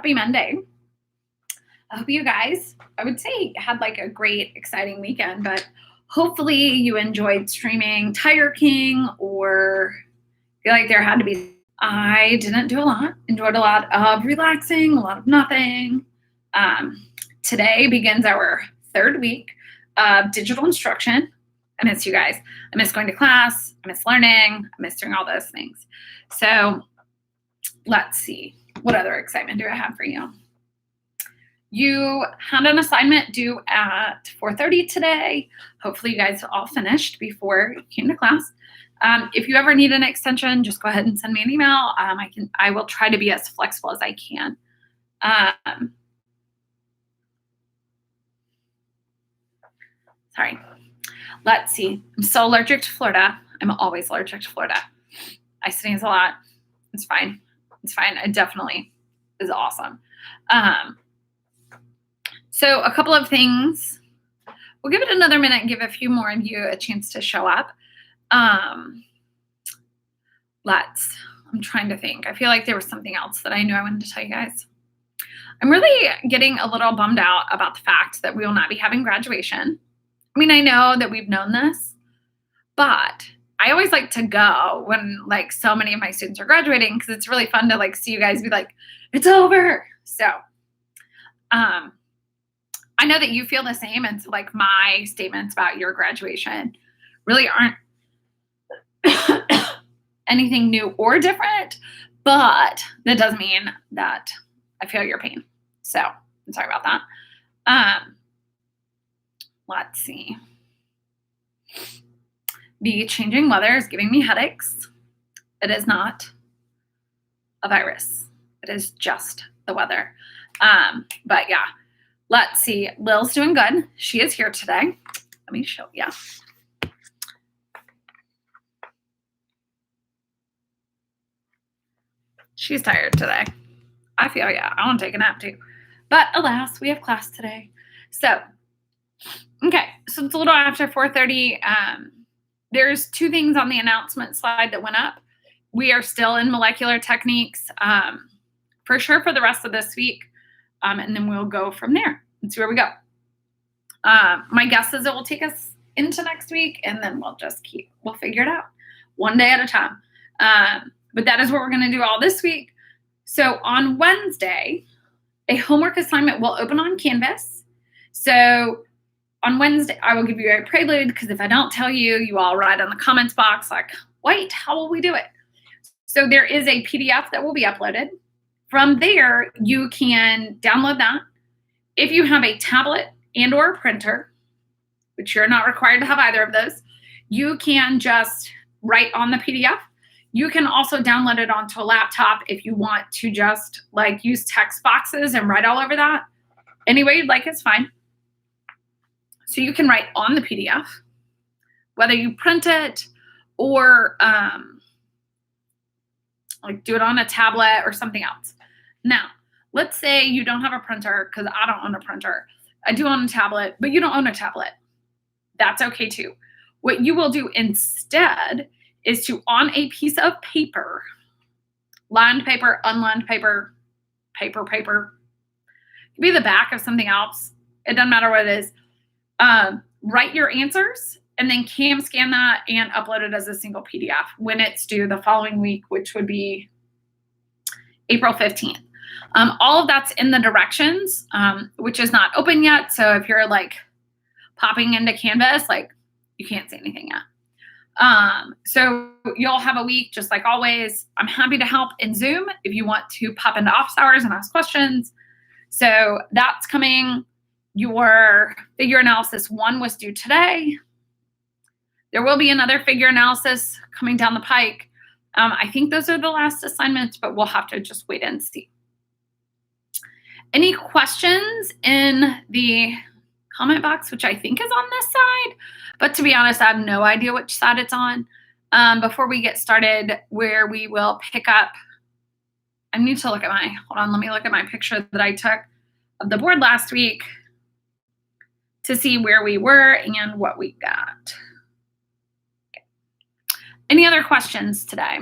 happy Monday. I hope you guys, I would say, had like a great, exciting weekend, but hopefully you enjoyed streaming Tiger King or feel like there had to be. I didn't do a lot, enjoyed a lot of relaxing, a lot of nothing. Today begins our third week of digital instruction. I miss you guys. I miss going to class. I miss learning. I miss doing all those things. So let's see. What other excitement do I have for you? You had an assignment due at 4:30 today. Hopefully you guys all finished before you came to class. If you ever need an extension, just go ahead and send me an email. I will try to be as flexible as I can. Sorry. Let's see. I'm so allergic to Florida. I'm always allergic to Florida. I sneeze a lot. It's fine. It's fine. It definitely is awesome. So a couple of things. We'll give it another minute and give a few more of you a chance to show up. I'm trying to think. I feel like there was something else that I knew I wanted to tell you guys. I'm really getting a little bummed out about the fact that we will not be having graduation. I mean, I know that we've known this, but I always like to go when like so many of my students are graduating because it's really fun to like see you guys be like, it's over. So I know that you feel the same, and so like my statements about your graduation really aren't anything new or different, but that doesn't mean that I feel your pain. So I'm sorry about that. Let's see. The changing weather is giving me headaches. It is not a virus. It is just the weather. But yeah, let's see. Lil's doing good. She is here today. Let me show you. She's tired today. I feel yeah. I want to take a nap too. But alas, we have class today. So, okay. So it's a little after 4:30. There's two things on the announcement slide that went up. We are still in molecular techniques for sure for the rest of this week. And then we'll go from there and see where we go. My guess is it will take us into next week, and then we'll figure it out one day at a time. But that is what we're going to do all this week. So on Wednesday, a homework assignment will open on Canvas. So on Wednesday, I will give you a prelude, because if I don't tell you, you all write in the comments box like, wait, how will we do it? So there is a PDF that will be uploaded. From there, you can download that. If you have a tablet and or a printer, which you're not required to have either of those, you can just write on the PDF. You can also download it onto a laptop if you want to just like use text boxes and write all over that. Any way you'd like is fine. So you can write on the PDF, whether you print it or like do it on a tablet or something else. Now, let's say you don't have a printer, because I don't own a printer. I do own a tablet, but you don't own a tablet. That's okay too. What you will do instead is to, on a piece of paper, lined paper, unlined paper, paper, it could be the back of something else. It doesn't matter what it is. Write your answers and then cam scan that and upload it as a single PDF when it's due the following week, which would be April 15th. All of that's in the directions, which is not open yet. So if you're like popping into Canvas, like you can't see anything yet. So you'll have a week just like always. I'm happy to help in Zoom if you want to pop into office hours and ask questions. So that's coming. Your figure analysis 1 was due today. There will be another figure analysis coming down the pike. I think those are the last assignments, but we'll have to just wait and see. Any questions in the comment box, which I think is on this side, but to be honest, I have no idea which side it's on. Before we get started, where we will pick up, I need to look at let me look at my picture that I took of the board last week to see where we were and what we got. Okay. Any other questions today?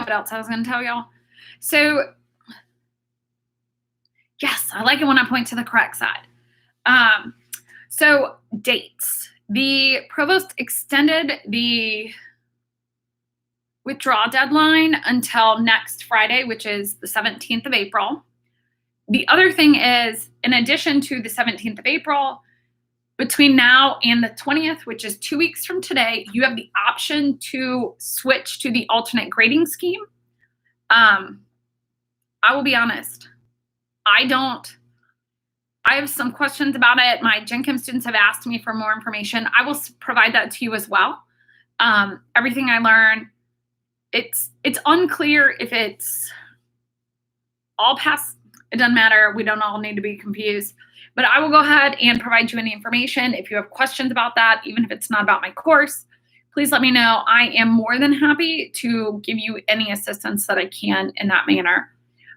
what else I was going to tell y'all. So, yes, I like it when I point to the correct side. So dates. The provost extended the withdrawal deadline until next Friday, which is the 17th of April. The other thing is, in addition to the 17th of April, between now and the 20th, which is 2 weeks from today, you have the option to switch to the alternate grading scheme. I will be honest. I have some questions about it. My Gen Chem students have asked me for more information. I will provide that to you as well. Everything I learn, it's unclear if it's all past. It doesn't matter. We don't all need to be confused. But I will go ahead and provide you any information. If you have questions about that, even if it's not about my course, please let me know. I am more than happy to give you any assistance that I can in that manner.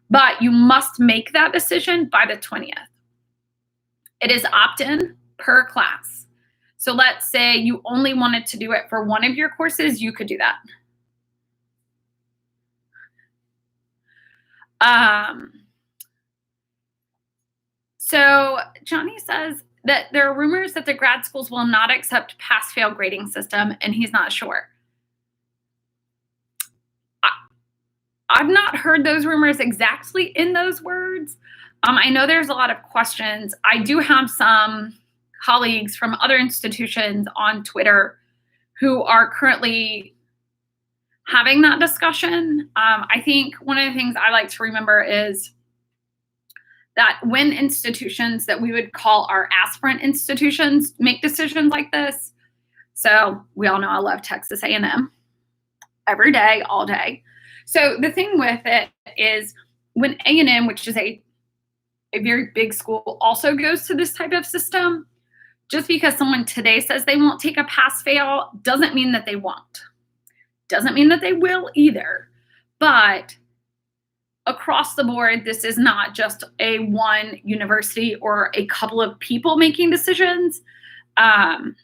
But you must make that decision by the 20th. It is opt-in per class. So let's say you only wanted to do it for one of your courses, you could do that. So Johnny says that there are rumors that the grad schools will not accept pass-fail grading system, and he's not sure. I've not heard those rumors exactly in those words. I know there's a lot of questions. I do have some colleagues from other institutions on Twitter who are currently having that discussion. I think one of the things I like to remember is that when institutions that we would call our aspirant institutions make decisions like this, so we all know I love Texas A&M every day, all day. So the thing with it is when A&M, which is a very big school, also goes to this type of system, just because someone today says they won't take a pass-fail doesn't mean that they won't. Doesn't mean that they will either. But across the board, this is not just a one university or a couple of people making decisions. I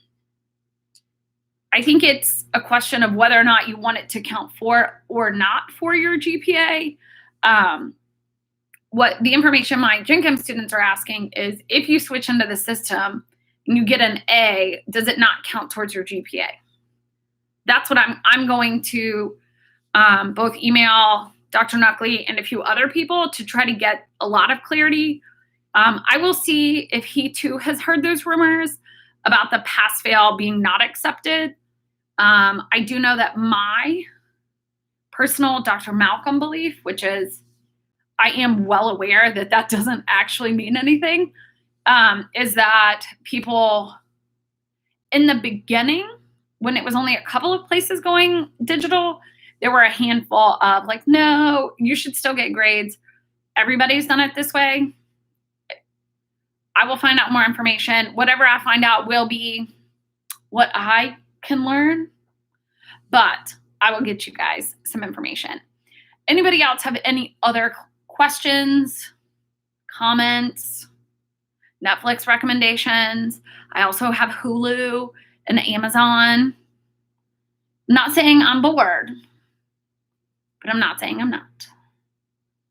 think it's a question of whether or not you want it to count for or not for your GPA. What the information my Gen Chem students are asking is, if you switch into the system and you get an A, does it not count towards your GPA? That's what I'm going to both email Dr. Nuckley and a few other people to try to get a lot of clarity. I will see if he too has heard those rumors about the pass-fail being not accepted. I do know that my personal Dr. Malcolm belief, which is I am well aware that that doesn't actually mean anything, is that people in the beginning, when it was only a couple of places going digital, there were a handful of like, no, you should still get grades. Everybody's done it this way. I will find out more information. Whatever I find out will be what I can learn, but I will get you guys some information. Anybody else have any other questions, comments, Netflix recommendations? I also have Hulu and Amazon. I'm not saying I'm bored, but I'm not saying I'm not.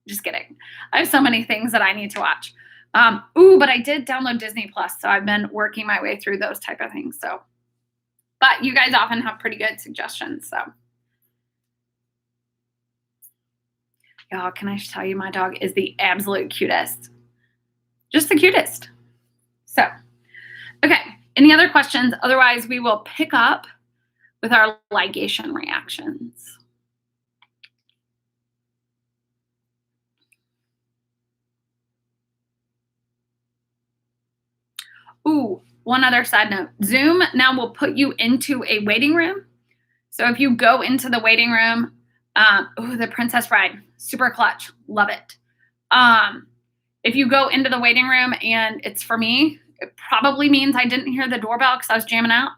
Just kidding. I have so many things that I need to watch. But I did download Disney Plus, so I've been working my way through those type of things. So, but you guys often have pretty good suggestions. So, y'all, can I tell you, my dog is the absolute cutest. Just the cutest. So, okay. Any other questions? Otherwise, we will pick up with our ligation reactions. One other side note. Zoom now will put you into a waiting room. So if you go into the waiting room, the Princess Bride, super clutch, love it. If you go into the waiting room and it's for me, it probably means I didn't hear the doorbell because I was jamming out.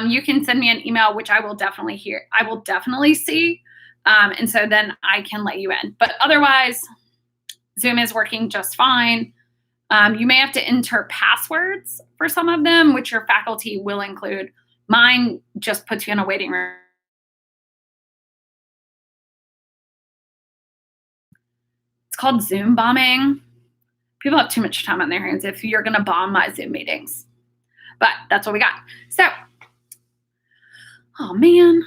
You can send me an email, which I will definitely hear. I will definitely see. And so then I can let you in. But otherwise, Zoom is working just fine. You may have to enter passwords for some of them, which your faculty will include. Mine just puts you in a waiting room called Zoom bombing. People have too much time on their hands if you're going to bomb my Zoom meetings. But that's what we got. So, oh man.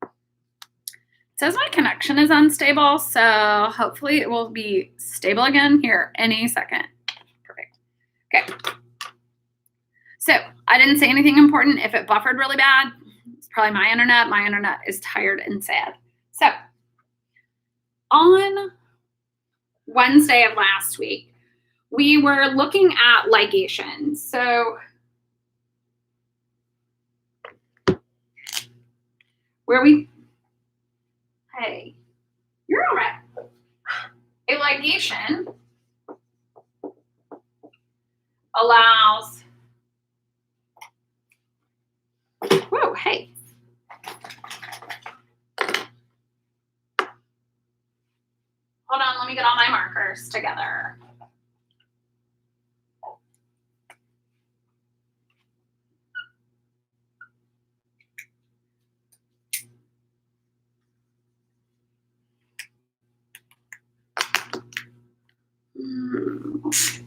It says my connection is unstable, so hopefully it will be stable again here any second. Perfect. Okay. So I didn't say anything important. If it buffered really bad, it's probably my internet. My internet is tired and sad. So on Wednesday of last week, we were looking at ligation. So hey, you're all right. A ligation allows, whoa, hey. Hold on, let me get all my markers together.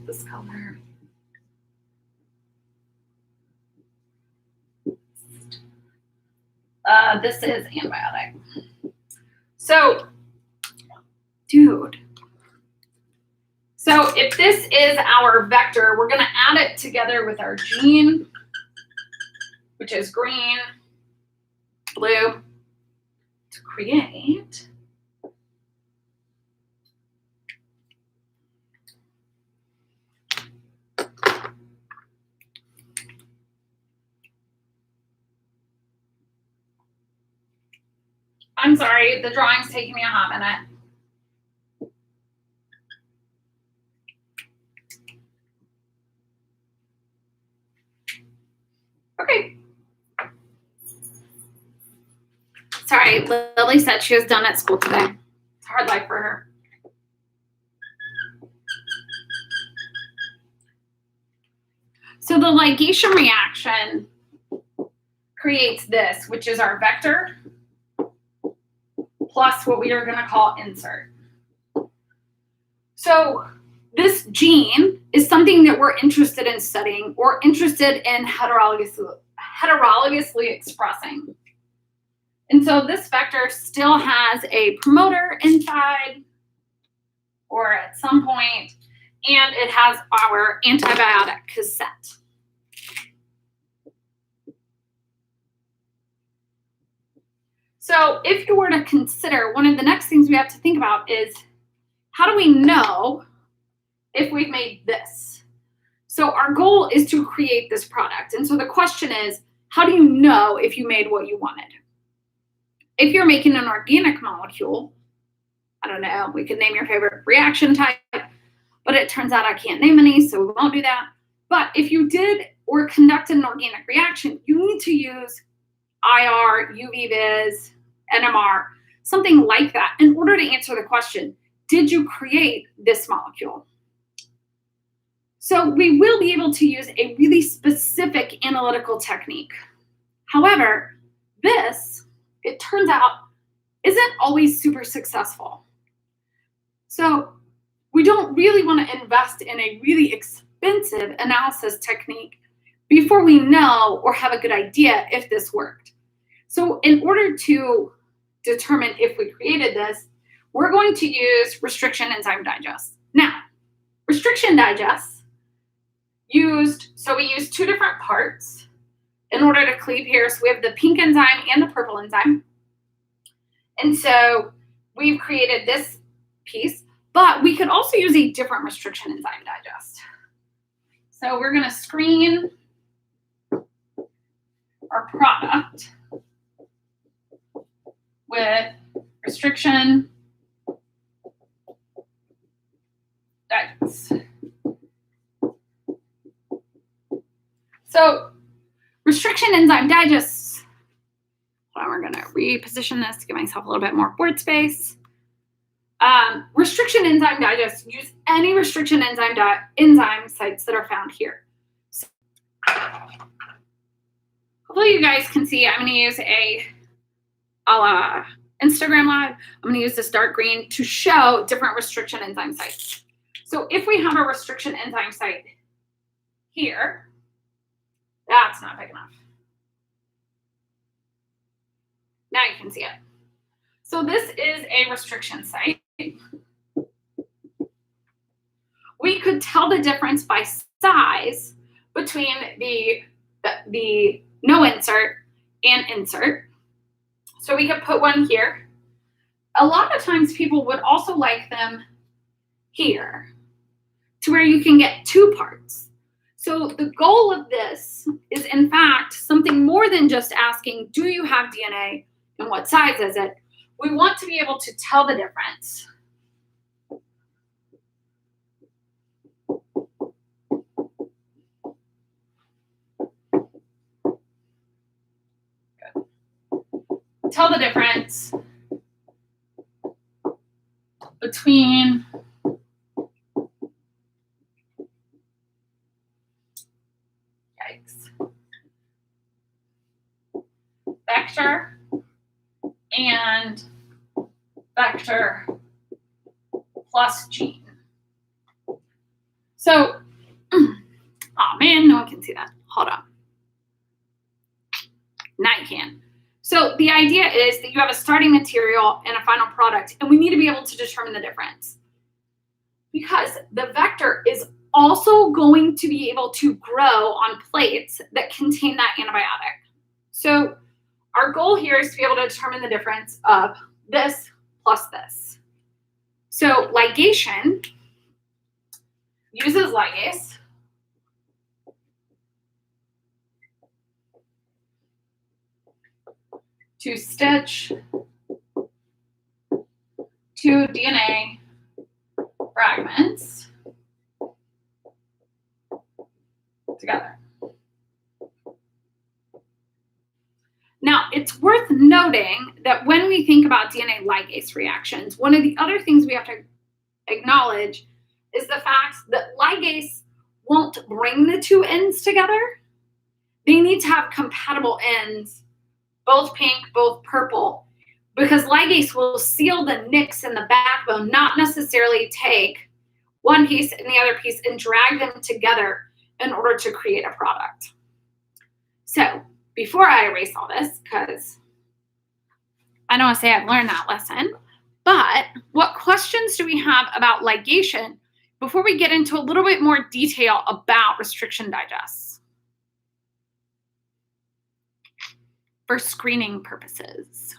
This color. This is antibiotic. So, dude. So if this is our vector, we're going to add it together with our gene, which is green, blue, to create I'm sorry, the drawing's taking me a hot minute. Okay. Sorry, Lily said she was done at school today. It's a hard life for her. So the ligation reaction creates this, which is our vector, plus what we are going to call insert. So this gene is something that we're interested in studying or interested in heterologously expressing. And so this vector still has a promoter inside, or at some point, and it has our antibiotic cassette. So if you were to consider, one of the next things we have to think about is, how do we know if we've made this? So our goal is to create this product. And so the question is, how do you know if you made what you wanted? If you're making an organic molecule, I don't know, we could name your favorite reaction type, but it turns out I can't name any, so we won't do that. But if you did or conducted an organic reaction, you need to use IR, UV-Vis, NMR, something like that in order to answer the question, did you create this molecule? So we will be able to use a really specific analytical technique. However, this, it turns out, isn't always super successful. So we don't really want to invest in a really expensive analysis technique before we know or have a good idea if this worked. So in order to determine if we created this, we're going to use restriction enzyme digest. Now, restriction digest so we use two different parts in order to cleave here. So we have the pink enzyme and the purple enzyme. And so we've created this piece, but we could also use a different restriction enzyme digest. So we're going to screen our product with restriction digest. So restriction enzyme digest, we're going to reposition this to give myself a little bit more board space. Restriction enzyme digest, use any restriction enzyme sites that are found here. So, hopefully you guys can see, I'm going to use a la Instagram Live, I'm going to use this dark green to show different restriction enzyme sites. So if we have a restriction enzyme site here, that's not big enough. Now you can see it. So this is a restriction site. We could tell the difference by size between the no insert and insert. So we could put one here. A lot of times people would also like them here to where you can get two parts. So the goal of this is in fact something more than just asking, do you have DNA and what size is it? We want to be able to tell the difference. Tell the difference between vector and vector plus gene. So, oh man, no one can see that. Hold on. Now you can. So the idea is that you have a starting material and a final product, and we need to be able to determine the difference. Because the vector is also going to be able to grow on plates that contain that antibiotic. So our goal here is to be able to determine the difference of this plus this. So ligation uses ligase. To stitch two DNA fragments together. Now, it's worth noting that when we think about DNA ligase reactions, one of the other things we have to acknowledge is the fact that ligase won't bring the two ends together. They need to have compatible ends, both pink, both purple, because ligase will seal the nicks in the backbone, not necessarily take one piece and the other piece and drag them together in order to create a product. So before I erase all this, because I don't want to say I've learned that lesson, but what questions do we have about ligation before we get into a little bit more detail about restriction digests? For screening purposes.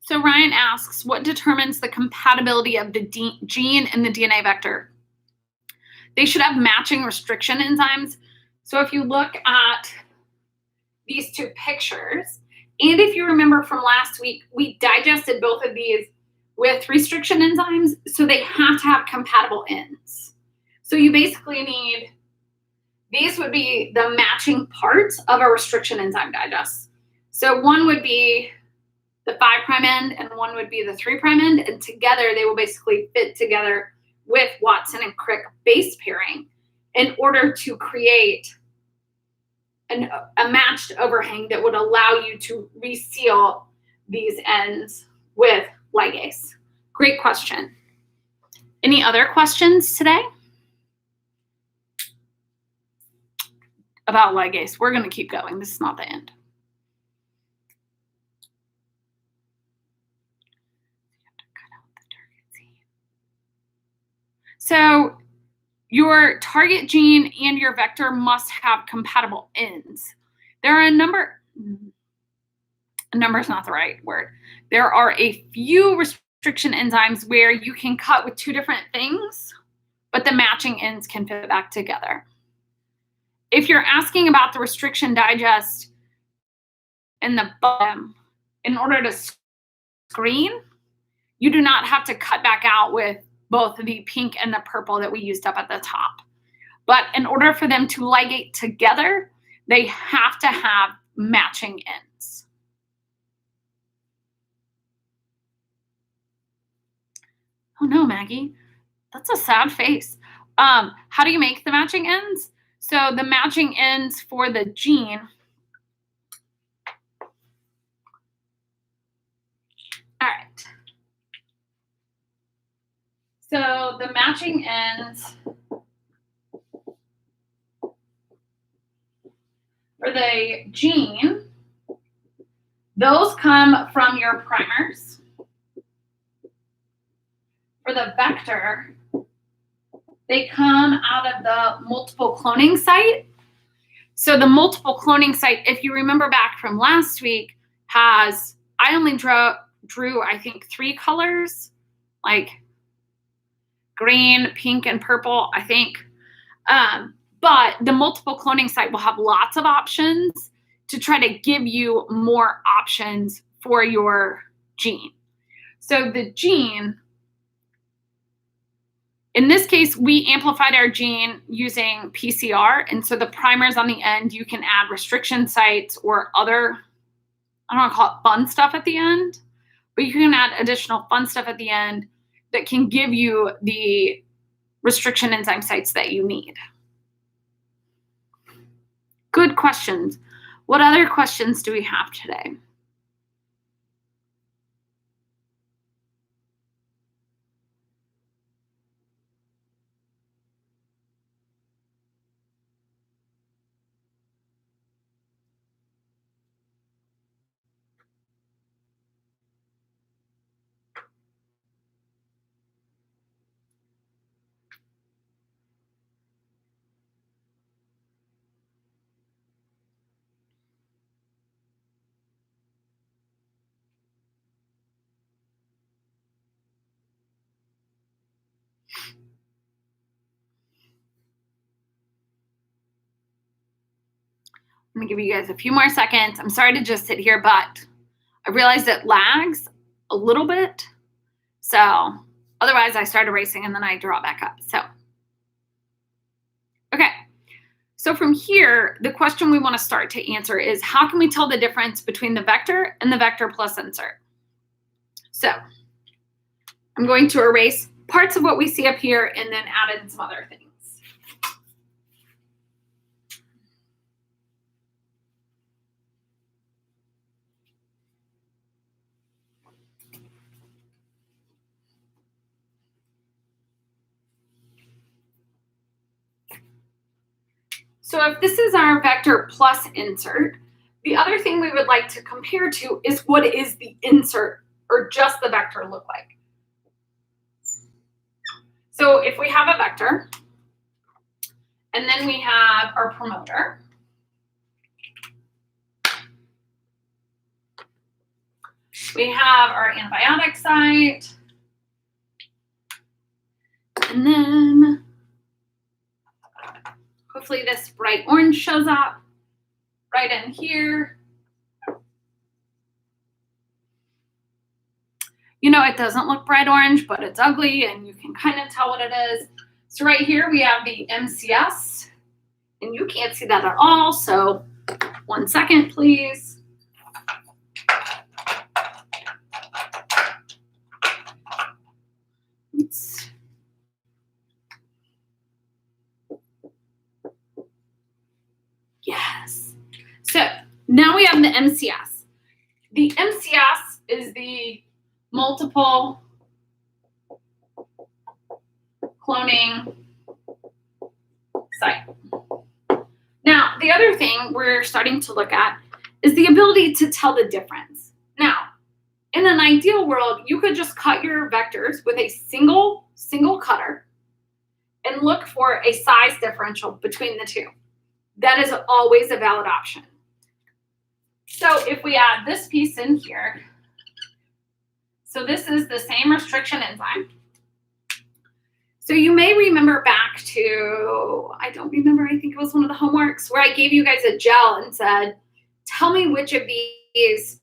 So Ryan asks, what determines the compatibility of the gene and the DNA vector? They should have matching restriction enzymes. So if you look at these two pictures, and if you remember from last week, we digested both of these with restriction enzymes, so they have to have compatible ends. So you basically need, these would be the matching parts of a restriction enzyme digest. So one would be the 5' end and one would be the 3' end, and together they will basically fit together with Watson and Crick base pairing in order to create a matched overhang that would allow you to reseal these ends with ligase. Great question. Any other questions today about ligase? We're going to keep going. This is not the end. So your target gene and your vector must have compatible ends. There are a number is not the right word. There are a few restriction enzymes where you can cut with two different things, but the matching ends can fit back together. If you're asking about the restriction digest in the bottom, in order to screen, you do not have to cut back out with both the pink and the purple that we used up at the top. But in order for them to ligate together, they have to have matching ends. Oh no, Maggie, that's a sad face. How do you make the matching ends? So the matching ends for the gene, all right. So the matching ends for the gene, those come from your primers. For the vector, they come out of the multiple cloning site. So the multiple cloning site, if you remember back from last week, has, I only drew I think 3 colors, like green, pink, and purple, I think. But the multiple cloning site will have lots of options to try to give you more options for your gene. So the gene, in this case, we amplified our gene using PCR. And so the primers on the end, you can add restriction sites or other, I don't want to call it fun stuff at the end, but you can add additional fun stuff at the end that can give you the restriction enzyme sites that you need. Good questions. What other questions do we have today? I'm gonna give you guys a few more seconds. I'm sorry to just sit here, but I realized it lags a little bit. So otherwise I start erasing and then I draw back up. So, okay. So from here, the question we want to start to answer is, how can we tell the difference between the vector and the vector plus insert? So I'm going to erase parts of what we see up here and then add in some other things. So if this is our vector plus insert, the other thing we would like to compare to is, what is the insert or just the vector look like? So if we have a vector, and then we have our promoter, we have our antibiotic site, and then hopefully this bright orange shows up right in here. You know, it doesn't look bright orange, but it's ugly and you can kind of tell what it is. So right here we have the MCS, and you can't see that at all. So 1 second, please. Yes. So now we have the MCS. The MCS is the multiple cloning site. Now, the other thing we're starting to look at is the ability to tell the difference. Now, in an ideal world, you could just cut your vectors with a single cutter and look for a size differential between the two. That is always a valid option. So if we add this piece in here, so this is the same restriction enzyme. So you may remember back to, I don't remember, I think it was one of the homeworks where I gave you guys a gel and said, tell me which of these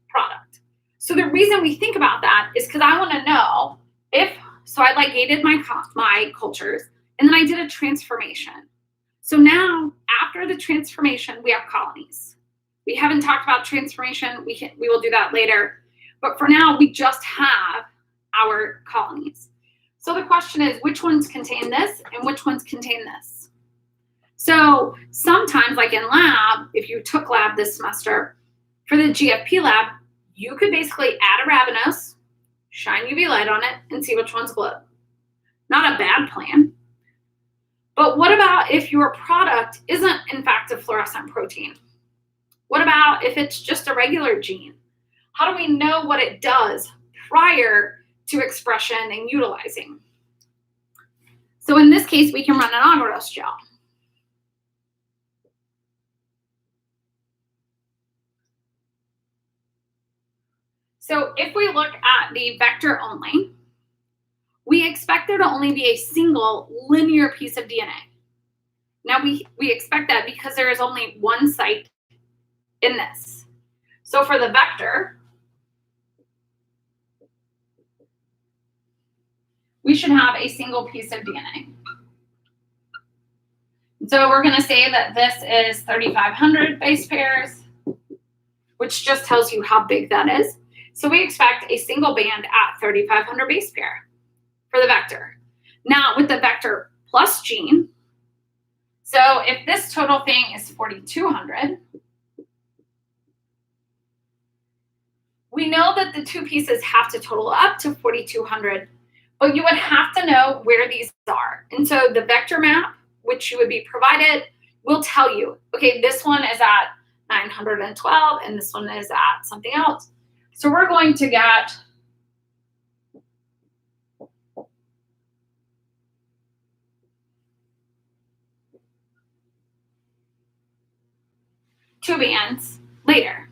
product. So the reason we think about that is because I want to know if So I ligated my cultures, and then I did a transformation. So now, after the transformation, we have colonies. We haven't talked about transformation. We will do that later. But for now, we just have our colonies. So the question is, which ones contain this and which ones contain this? So sometimes, like in lab, if you took lab this semester, for the GFP lab, you could basically add a Ravenous, shine UV light on it, and see which ones glow. Not a bad plan. But what about if your product isn't, in fact, a fluorescent protein? What about if it's just a regular gene? How do we know what it does prior to expression and utilizing? So in this case, we can run an agarose gel. So if we look at the vector only, we expect there to only be a single linear piece of DNA. Now we expect that because there is only one site in this. So for the vector, we should have a single piece of DNA. So we're going to say that this is 3,500 base pairs, which just tells you how big that is. So we expect a single band at 3,500 base pair for the vector. Now with the vector plus gene, so if this total thing is 4,200, we know that the two pieces have to total up to 4,200, but you would have to know where these are. And so the vector map, which you would be provided, will tell you, okay, this one is at 912 and this one is at something else. So we're going to get two bands later.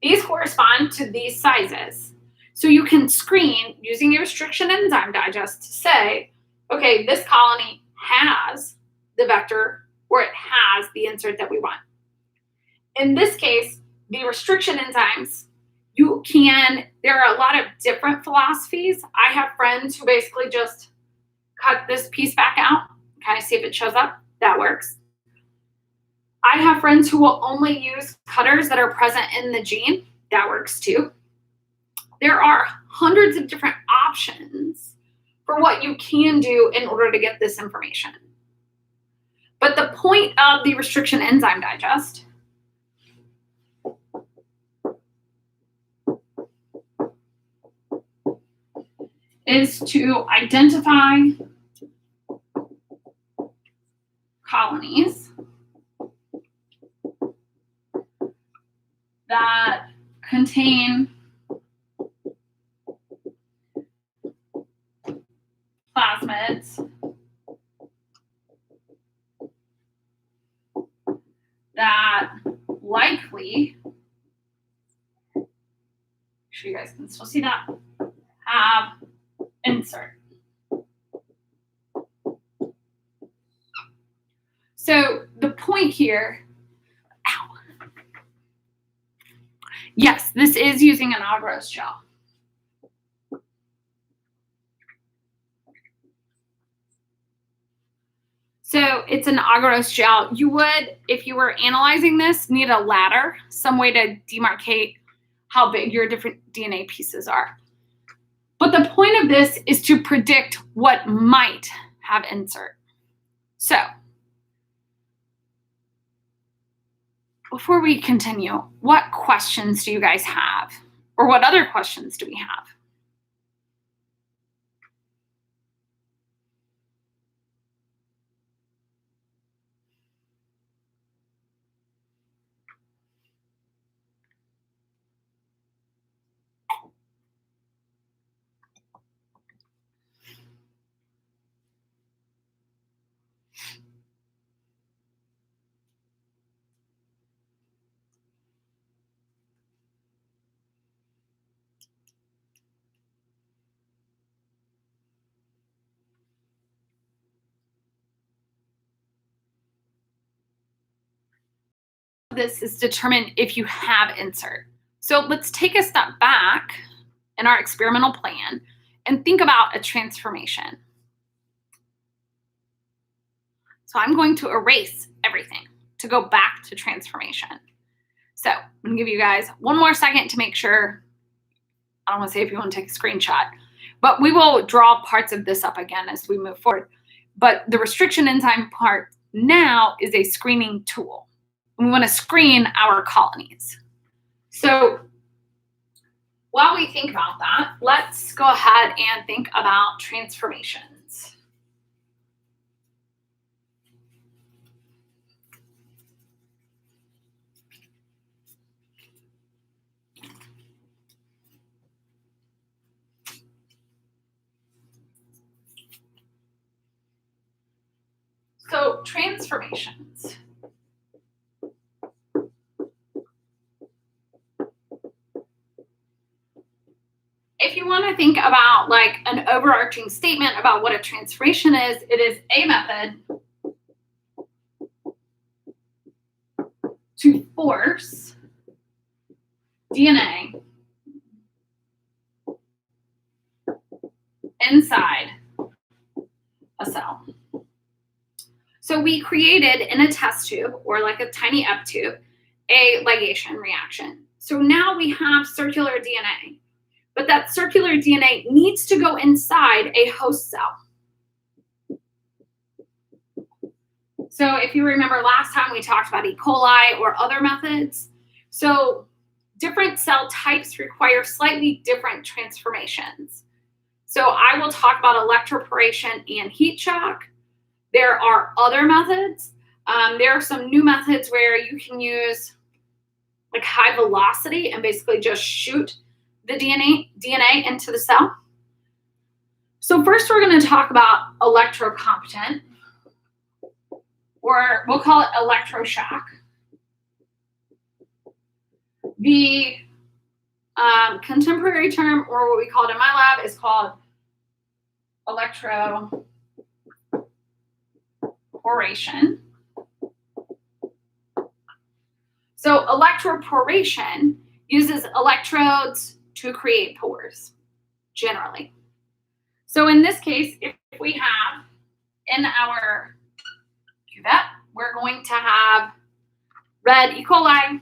These correspond to these sizes. So you can screen using your restriction enzyme digest to say, okay, this colony has the vector or it has the insert that we want. In this case, the restriction enzymes, there are a lot of different philosophies. I have friends who basically just cut this piece back out, kind of see if it shows up. That works. I have friends who will only use cutters that are present in the gene. That works too. There are hundreds of different options for what you can do in order to get this information. But the point of the restriction enzyme digest is to identify colonies that contain plasmids that likely, make sure you guys can still see that, have insert. So the point here, yes, this is using an agarose gel. So it's an agarose gel. You would, if you were analyzing this, need a ladder, some way to demarcate how big your different DNA pieces are. But the point of this is to predict what might have insert. So before we continue, what questions do you guys have? Or what other questions do we have? This is determined if you have insert. So let's take a step back in our experimental plan and think about a transformation. So I'm going to erase everything to go back to transformation. So I'm going to give you guys one more second to make sure. I don't want to say if you want to take a screenshot, but we will draw parts of this up again as we move forward. But the restriction enzyme part now is a screening tool. We want to screen our colonies. So while we think about that, let's go ahead and think about transformations. So transformations. If you want to think about like an overarching statement about what a transformation is, it is a method to force DNA inside a cell. So we created in a test tube or like a tiny up tube a ligation reaction. So now we have circular DNA, but that circular DNA needs to go inside a host cell. So if you remember last time we talked about E. coli or other methods, so different cell types require slightly different transformations. So I will talk about electroporation and heat shock. There are other methods. There are some new methods where you can use like high velocity and basically just shoot the DNA into the cell. So first we're going to talk about electrocompetent, or we'll call it electroshock. The contemporary term, or what we call it in my lab, is called electroporation. So electroporation uses electrodes to create pores, generally. So in this case, if we have in our cuvette, we're going to have red E. coli,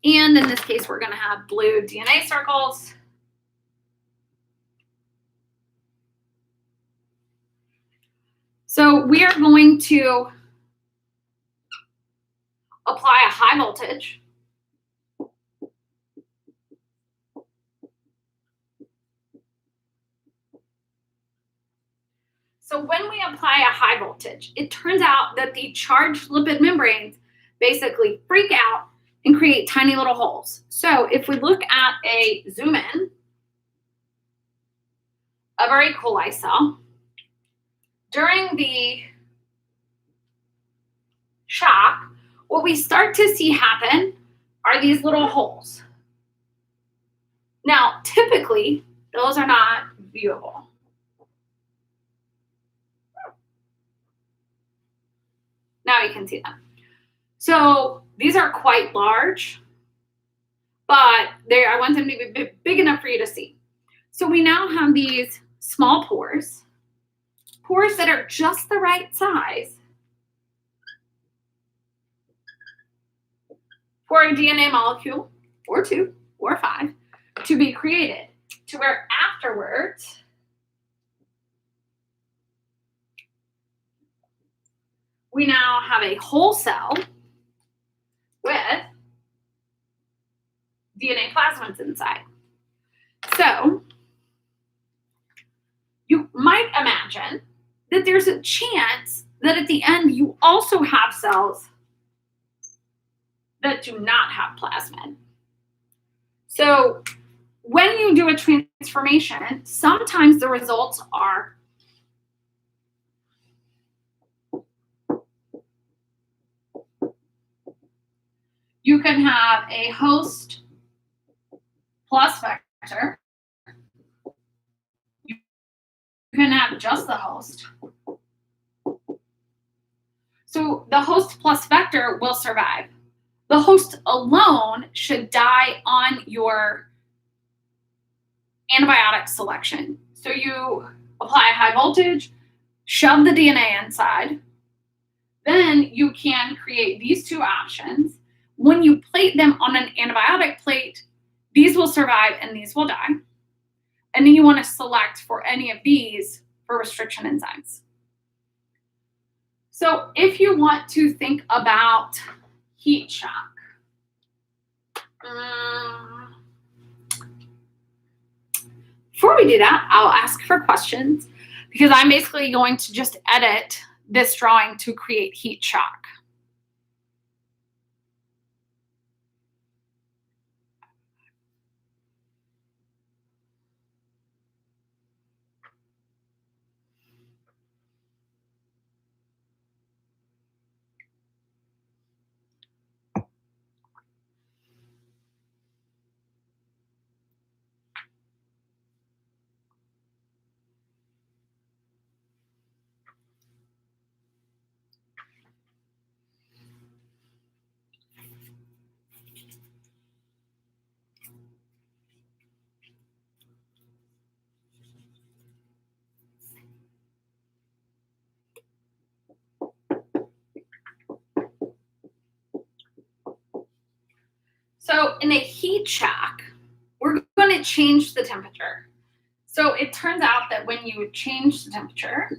and in this case, we're going to have blue DNA circles. So we are going to apply a high voltage. So when we apply a high voltage, it turns out that the charged lipid membranes basically freak out and create tiny little holes. So if we look at a zoom in of our E. coli cell, during the shock, what we start to see happen are these little holes. Now, typically, those are not viewable. Now you can see them. So these are quite large, but I want them to be big enough for you to see. So we now have these small pores that are just the right size for a DNA molecule, or 2 or 5, to be created, to where afterwards we now have a whole cell with DNA plasmids inside. So you might imagine that there's a chance that at the end you also have cells that do not have plasmid. So when you do a transformation, sometimes the results are you can have a host plus vector. You can have just the host. So the host plus vector will survive, the host alone should die on your antibiotic selection. So you apply a high voltage, shove the DNA inside, then you can create these two options. When you plate them on an antibiotic plate, these will survive and these will die. And then you want to select for any of these for restriction enzymes. So if you want to think about heat shock, before we do that, I'll ask for questions because I'm basically going to just edit this drawing to create heat shock. So in a heat shock, we're going to change the temperature. So it turns out that when you change the temperature,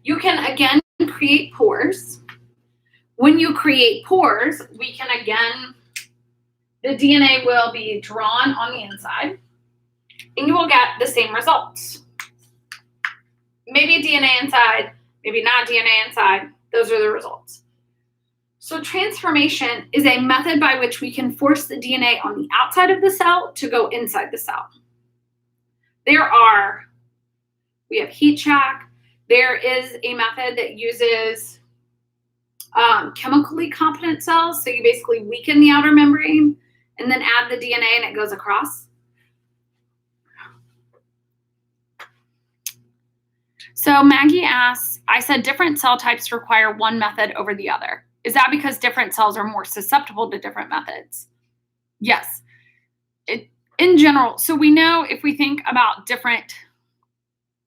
you can again create pores. When you create pores, we can again, the DNA will be drawn on the inside and you will get the same results. Maybe DNA inside, maybe not DNA inside. Those are the results. So transformation is a method by which we can force the DNA on the outside of the cell to go inside the cell. We have heat shock. There is a method that uses chemically competent cells. So you basically weaken the outer membrane and then add the DNA and it goes across. So Maggie asks, I said different cell types require one method over the other. Is that because different cells are more susceptible to different methods? Yes. In general, so we know if we think about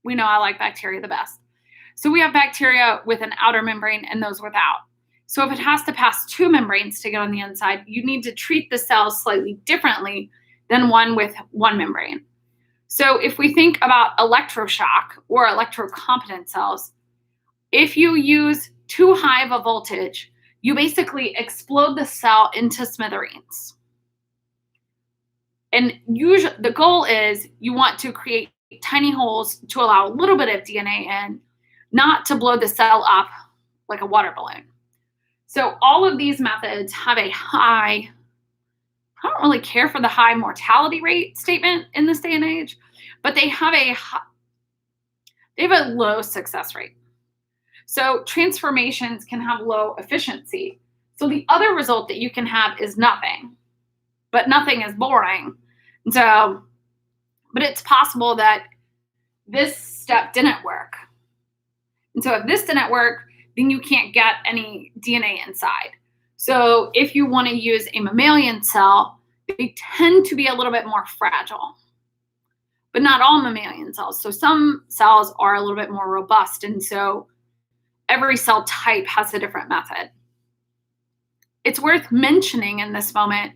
we know I like bacteria the best. So we have bacteria with an outer membrane and those without. So if it has to pass two membranes to get on the inside, you need to treat the cells slightly differently than one with one membrane. So if we think about electroshock or electrocompetent cells, if you use too high of a voltage, you basically explode the cell into smithereens. And usually the goal is you want to create tiny holes to allow a little bit of DNA in, not to blow the cell up like a water balloon. So all of these methods have a high, I don't really care for the high mortality rate statement in this day and age, but they have a low success rate. So transformations can have low efficiency. So the other result that you can have is nothing, but nothing is boring. And so, but it's possible that this step didn't work. And so if this didn't work, then you can't get any DNA inside. So if you want to use a mammalian cell, they tend to be a little bit more fragile, but not all mammalian cells. So some cells are a little bit more robust. And so every cell type has a different method. It's worth mentioning in this moment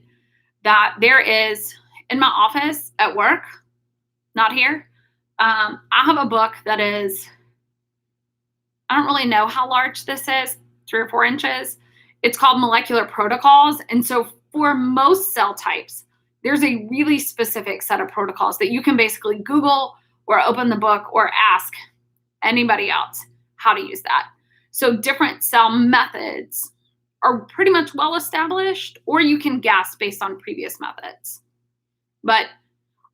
that there is, in my office at work, not here, I have a book that is, I don't really know how large this is, 3 or 4 inches. It's called Molecular Protocols. And so for most cell types, there's a really specific set of protocols that you can basically Google or open the book or ask anybody else how to use that. So different cell methods are pretty much well established, or you can guess based on previous methods. But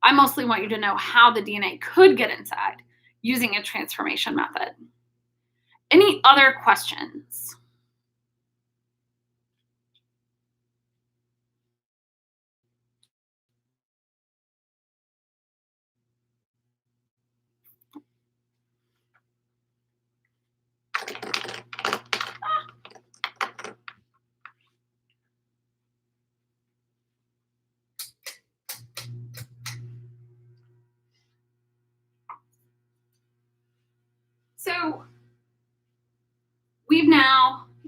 I mostly want you to know how the DNA could get inside using a transformation method. Any other questions?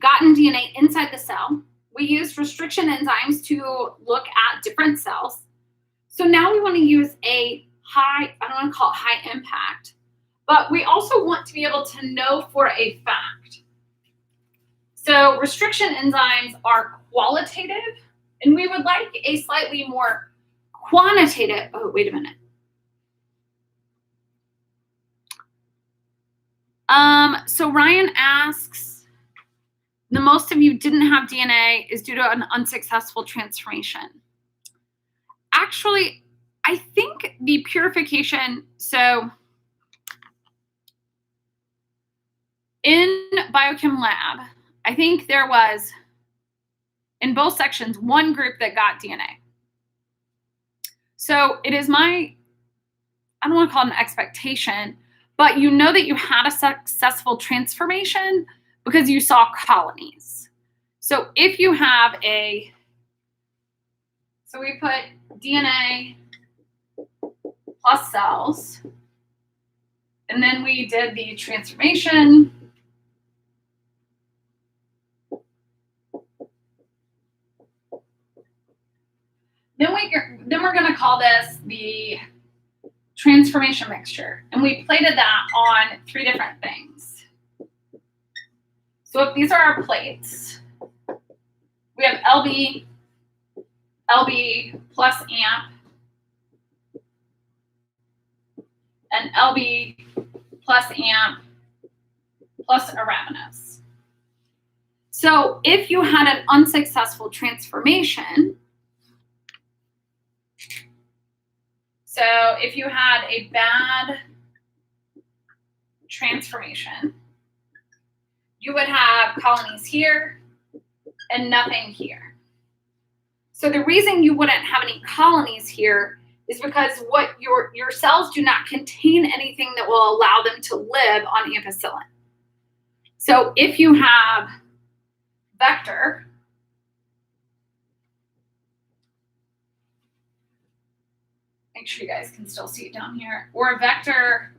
gotten DNA inside the cell. We used restriction enzymes to look at different cells. So now we want to use a high, I don't want to call it high impact, but we also want to be able to know for a fact. So restriction enzymes are qualitative, and we would like a slightly more quantitative, oh, wait a minute. So Ryan asks, the most of you didn't have DNA is due to an unsuccessful transformation. Actually, I think the purification, so in biochem lab, I think there was, in both sections, one group that got DNA. So it is my, I don't want to call it an expectation, but you know that you had a successful transformation because you saw colonies. So if you have a, so we put DNA plus cells, and then we did the transformation. Then we're going to call this the transformation mixture, and we plated that on 3 different things. So if these are our plates, we have LB plus amp, and LB plus amp plus arabinose. So if you had an unsuccessful transformation, so if you had a bad transformation, you would have colonies here and nothing here. So the reason you wouldn't have any colonies here is because what your cells do not contain anything that will allow them to live on ampicillin. So if you have vector, make sure you guys can still see it down here, or vector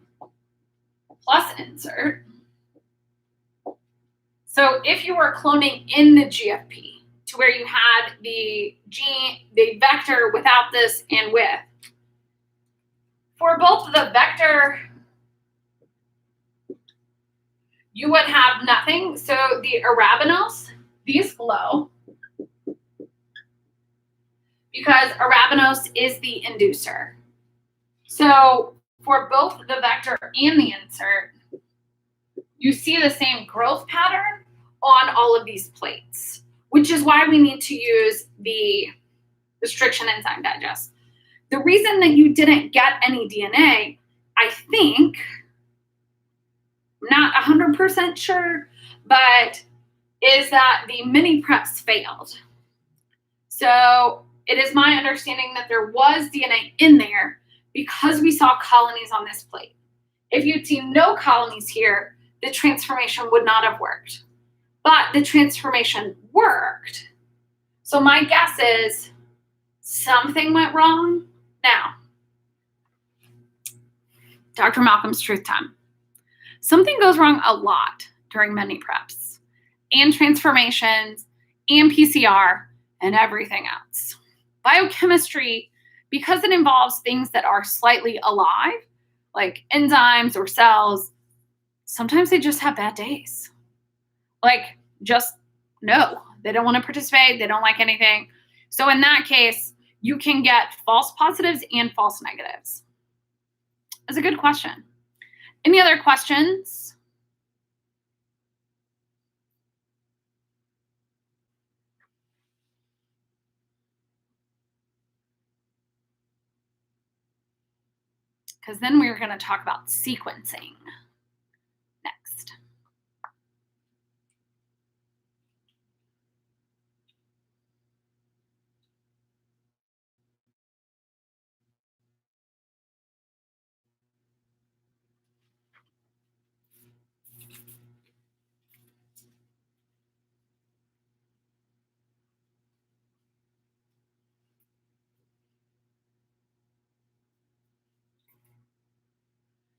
plus insert. So if you were cloning in the GFP to where you had the vector without this and with, for both the vector, you would have nothing. So the arabinose, these glow because arabinose is the inducer. So for both the vector and the insert, you see the same growth pattern on all of these plates, which is why we need to use the restriction enzyme digest. The reason that you didn't get any DNA, I think, not 100% sure, but is that the mini preps failed. So it is my understanding that there was DNA in there because we saw colonies on this plate. If you'd seen no colonies here, the transformation would not have worked. But the transformation worked. So my guess is something went wrong. Now, Dr. Malcolm's truth time. Something goes wrong a lot during mini preps and transformations and PCR and everything else. Biochemistry, because it involves things that are slightly alive, like enzymes or cells, sometimes they just have bad days. Like, just no, they don't want to participate. They don't like anything. So in that case, you can get false positives and false negatives. That's a good question. Any other questions? Because then we're going to talk about sequencing next.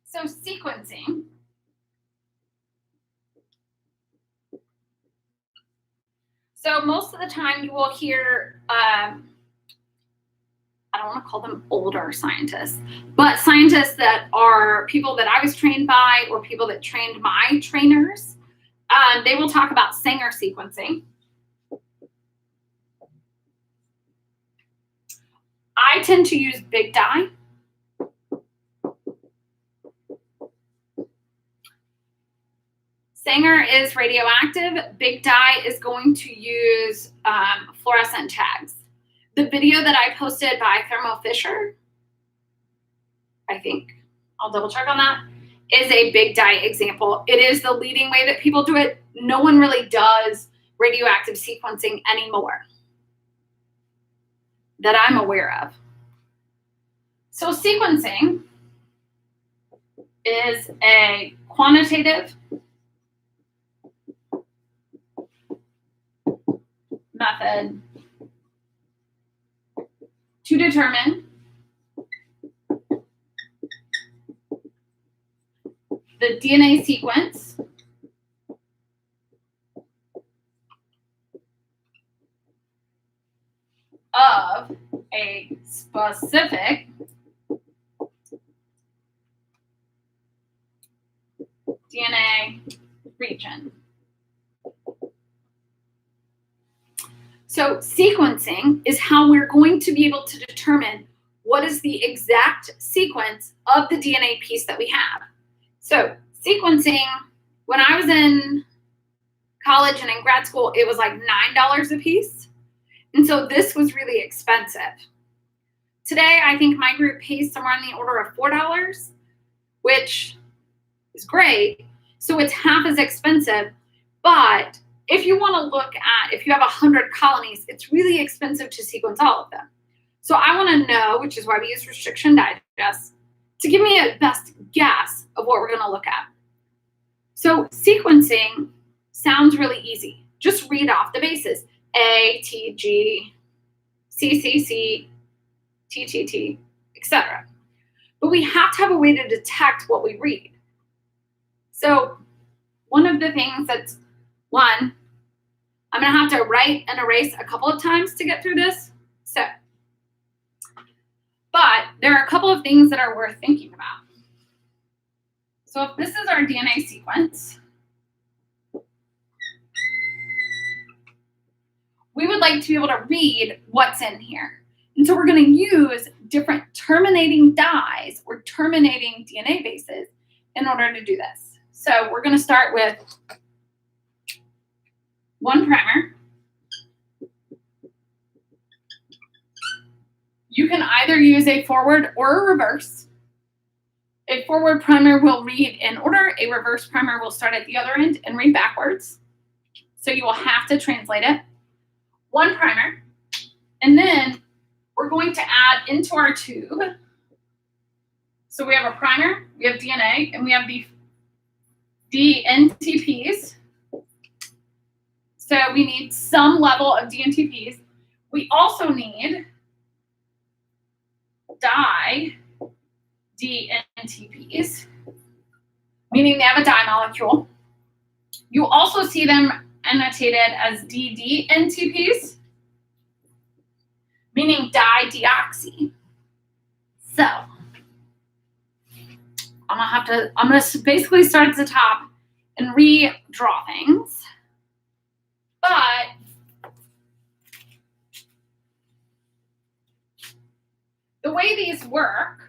So sequencing So most of the time you will hear, I don't want to call them older scientists, but scientists that are people that I was trained by or people that trained my trainers. They will talk about Sanger sequencing. I tend to use big dye. Sanger is radioactive. Big dye is going to use fluorescent tags. The video that I posted by Thermo Fisher, I think, I'll double check on that, is a big dye example. It is the leading way that people do it. No one really does radioactive sequencing anymore that I'm aware of. So sequencing is a quantitative method to determine the DNA sequence of a specific DNA region. So sequencing is how we're going to be able to determine what is the exact sequence of the DNA piece that we have. So sequencing, when I was in college and in grad school, it was like $9 a piece. And so this was really expensive. Today, I think my group pays somewhere in the order of $4, which is great. So it's half as expensive. But if you want to look at, if you have 100 colonies, it's really expensive to sequence all of them. So I want to know, which is why we use restriction digest, to give me a best guess of what we're going to look at. So sequencing sounds really easy. Just read off the bases. A, T, G, C, C, C, T, T, T, etc. But we have to have a way to detect what we read. So one of the things that's, one, I'm going to have to write and erase a couple of times to get through this. But there are a couple of things that are worth thinking about. So if this is our DNA sequence, we would like to be able to read what's in here. And so we're going to use different terminating dyes or terminating DNA bases in order to do this. So we're going to start with one primer. You can either use a forward or a reverse. A forward primer will read in order. A reverse primer will start at the other end and read backwards. So you will have to translate it. One primer. And then we're going to add into our tube. So we have a primer, we have DNA, and we have the DNTPs. So we need some level of DNTPs. We also need DNTPs, meaning they have a dye molecule. You also see them annotated as DNTPs, meaning dideoxy. So I'm gonna basically start at the top and redraw things. But the way these work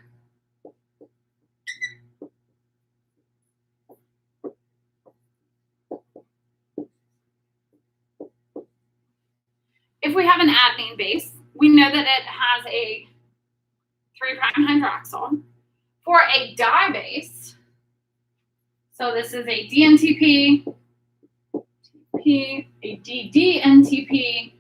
if we have an adenine base, we know that it has a 3' hydroxyl. For a dye base, so this is a DNTP, a DNTP,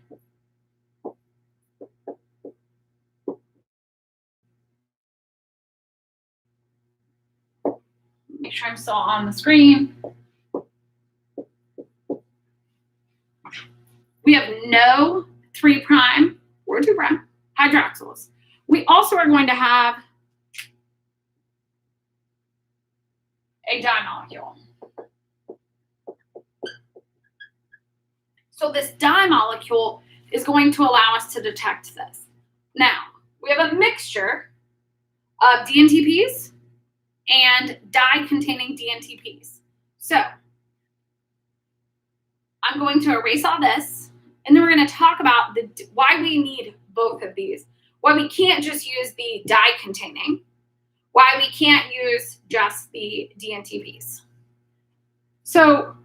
make sure I'm still on the screen. We have no 3' or 2' hydroxyls. We also are going to have a dye molecule. So this dye molecule is going to allow us to detect this. Now, we have a mixture of DNTPs and dye-containing DNTPs. So I'm going to erase all this, and then we're going to talk about why we need both of these, why we can't just use the dye-containing, why we can't use just the DNTPs. So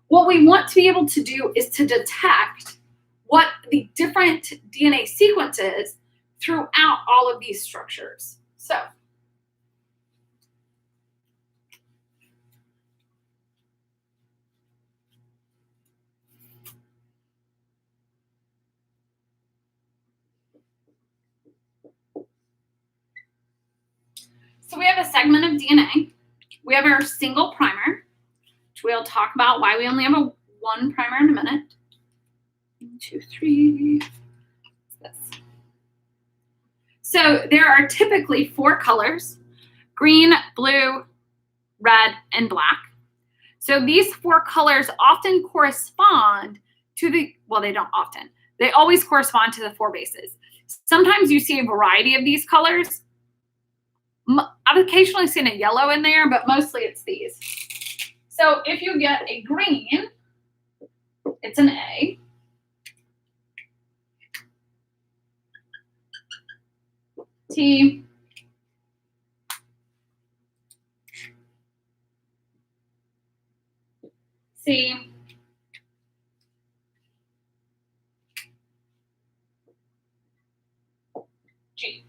what we want to be able to do is to detect what the different DNA sequences throughout all of these structures. So we have a segment of DNA. We have our single primer, which we'll talk about why we only have one primer in a minute. 1, 2, 3. This. So there are typically 4 colors: green, blue, red, and black. So these 4 colors often correspond to they don't often. They always correspond to the 4 bases. Sometimes you see a variety of these colors. I've occasionally seen a yellow in there, but mostly it's these. So if you get a green, it's an A. T. C. G.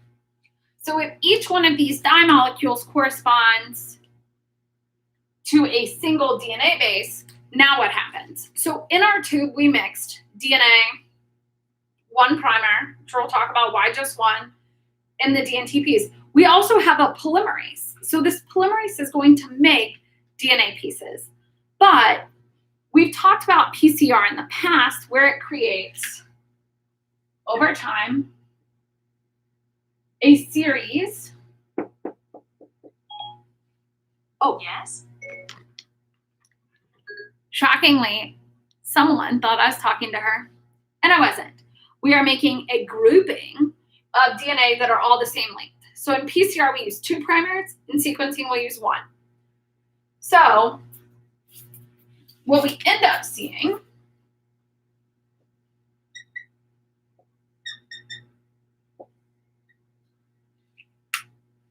So if each one of these dye molecules corresponds to a single DNA base, now what happens? So in our tube, we mixed DNA, 1 primer, which we'll talk about why just 1, and the DNTPs. We also have a polymerase. So this polymerase is going to make DNA pieces. But we've talked about PCR in the past, where it creates, over time, a series. Oh, yes. Shockingly, someone thought I was talking to her, and I wasn't. We are making a grouping of DNA that are all the same length. So in PCR, we use 2 primers. In sequencing, we'll use 1. So what we end up seeing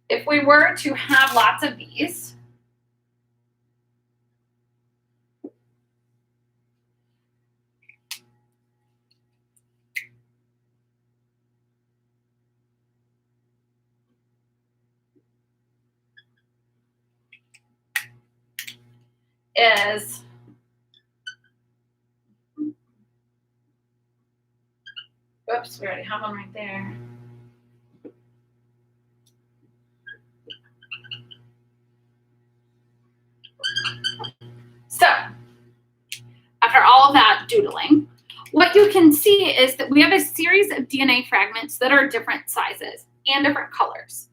if we were to have lots of these, is oops, we already have one right there. So after all of that doodling, what you can see is that we have a series of DNA fragments that are different sizes and different colors.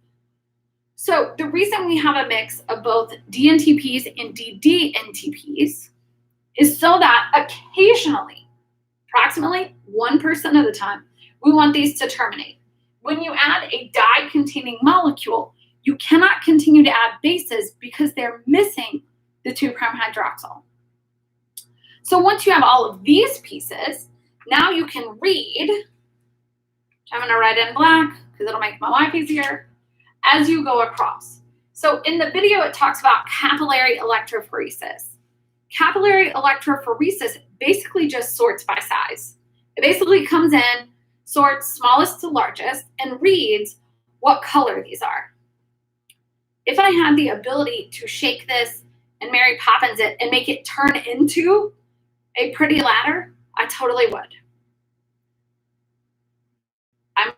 So the reason we have a mix of both DNTPs and ddNTPs is so that occasionally, approximately 1% of the time, we want these to terminate. When you add a dye-containing molecule, you cannot continue to add bases because they're missing the 2' hydroxyl. So once you have all of these pieces, now you can read, which I'm going to write in black because it'll make my life easier, as you go across. So in the video, it talks about capillary electrophoresis. Capillary electrophoresis basically just sorts by size. It basically comes in, sorts smallest to largest, and reads what color these are. If I had the ability to shake this and Mary Poppins it and make it turn into a pretty ladder, I totally would. I'm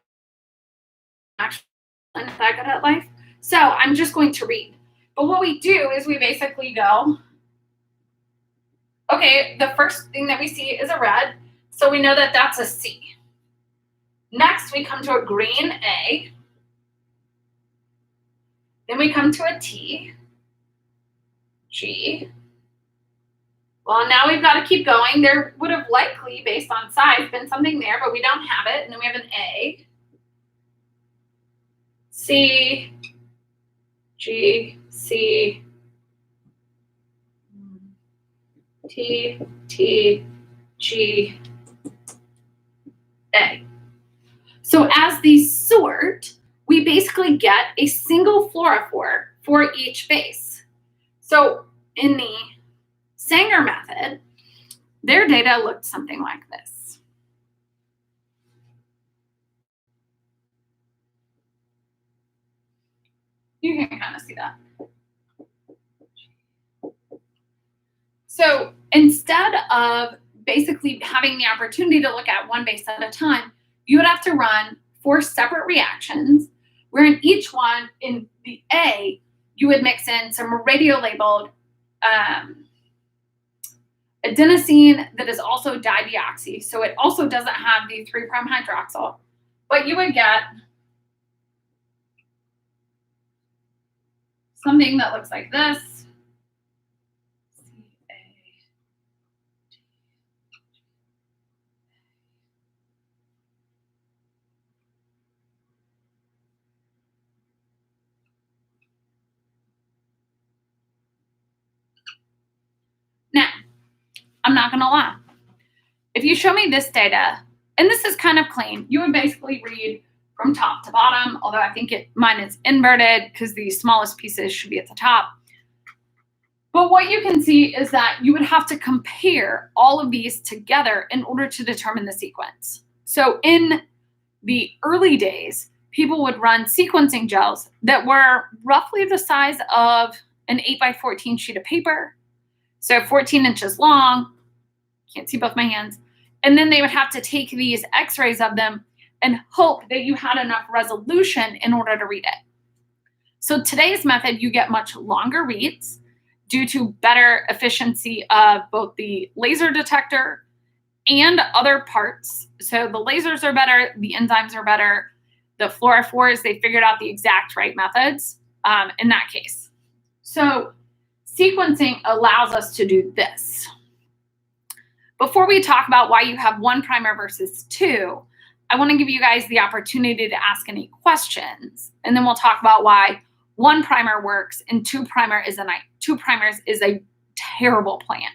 actually not that good at life, so I'm just going to read. But what we do is we basically go, okay, the first thing that we see is a red, so we know that that's a C. Next, we come to a green A. Then we come to a T, G, Well, now we've got to keep going. There would have likely, based on size, been something there, but we don't have it. And then we have an A, C, G, C, T, T, G, A. So as these sort, we basically get a single fluorophore for each base. So in the Sanger method, their data looked something like this. You can kind of see that. So instead of basically having the opportunity to look at one base at a time, you would have to run 4 separate reactions, where in each one, in the A, you would mix in some radio-labeled adenosine that is also dideoxy. So it also doesn't have the 3' hydroxyl, but you would get something that looks like this. Now, I'm not gonna lie. If you show me this data, and this is kind of clean, you would basically read from top to bottom, although I think mine is inverted because the smallest pieces should be at the top. But what you can see is that you would have to compare all of these together in order to determine the sequence. So in the early days, people would run sequencing gels that were roughly the size of an 8x14 sheet of paper. So 14 inches long, can't see both my hands. And then they would have to take these x-rays of them and hope that you had enough resolution in order to read it. So today's method, you get much longer reads due to better efficiency of both the laser detector and other parts. So the lasers are better, the enzymes are better, the fluorophores, they figured out the exact right methods in that case. So sequencing allows us to do this. Before we talk about why you have 1' versus 2, I want to give you guys the opportunity to ask any questions, and then we'll talk about why 1' works and 2' is a terrible plan.